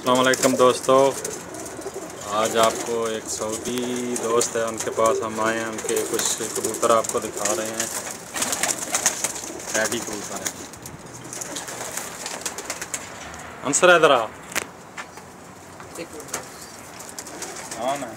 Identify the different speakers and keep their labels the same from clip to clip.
Speaker 1: अस्सलाम वालेकुम दोस्तों, आज आपको एक सऊदी दोस्त है, उनके पास हम आए हैं। उनके कुछ कबूतर आपको दिखा रहे हैं। रेडी कबूतर हैं। आंसर है इधर आ हाँ ना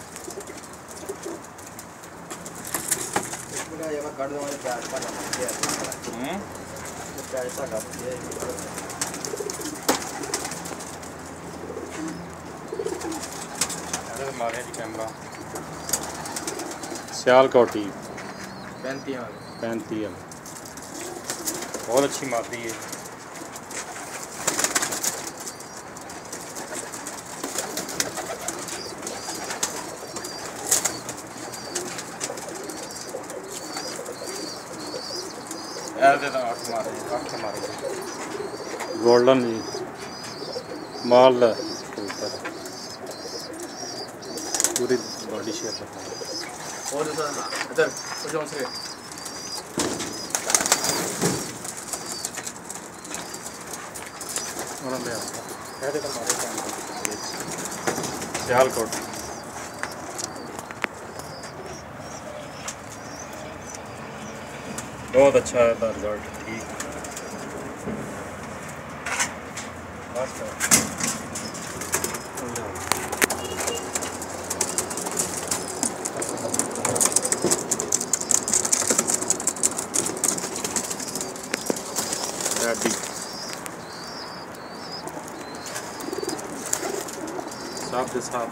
Speaker 1: मारे जी कैमरा सियालकोटी 35 बहुत अच्छी मादी है। गोल्डन जी माल कबूतर पूरी बॉडी शेप है। और इधर सियालकोट बहुत अच्छा है रिजल्ट, ठीक साफ के साफ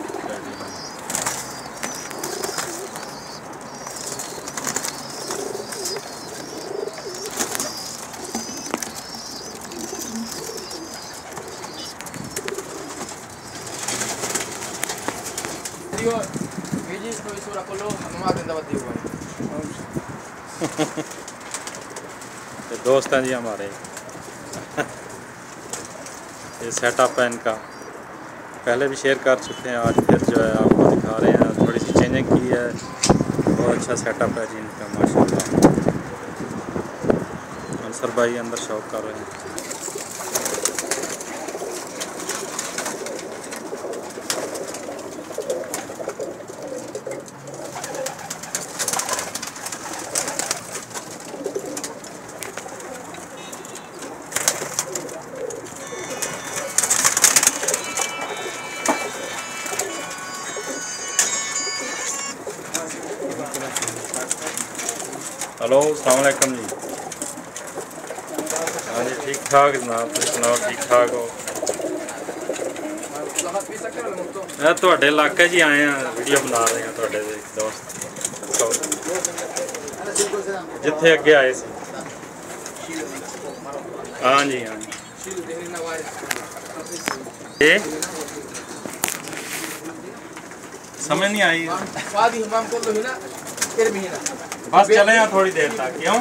Speaker 1: ये दोस्त हैं जी हमारे। ये सेटअप है इनका, पहले भी शेयर कर चुके हैं, आज फिर जो है आपको दिखा रहे हैं। थोड़ी सी चेंजिंग की है, बहुत अच्छा सेटअप है जी इनका माशाल्लाह। अंसर भाई अंदर शौक कर रहे हैं। हेलो अस्सलाम वालेकुम जी। हाँ जी ठीक ठाक जनाब, तुम सुनाओ ठीक ठाक हो? मैं थोड़े इलाके जी आए हैं, वीडियो बना रहे हैं थोड़े दोस्त जिथे अगे आए सी। हाँ जी हाँ जी समझ नहीं आई बस चले यहाँ थोड़ी देर तक। क्यों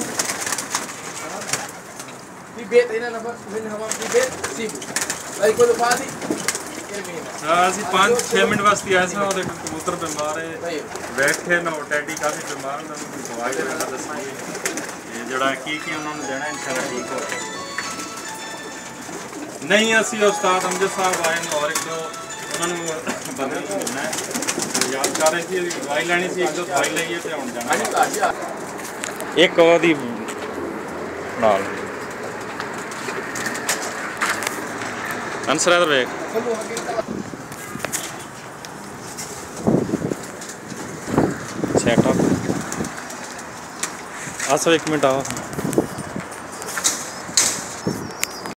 Speaker 1: हाँ 5-6 मिनट वास्ते आए थे। और कबूतर बीमार है बैठे ना, टैडी काफ़ी बीमार ने, दवाई वगैरह दसी ये जड़ा की उन्होंने देना इंशाल्लाह ठीक हो। नहीं असी उस्ताद अमजद साहब आए और एक दो उन्होंने बंदे मिलना है, याद कर रहे थे दवाई लैनी सी, एक दो दवाई लईए तो हम जाना एक ओदी नाल आंसर इधर देख सेटअप। आसो एक मिनट आओ।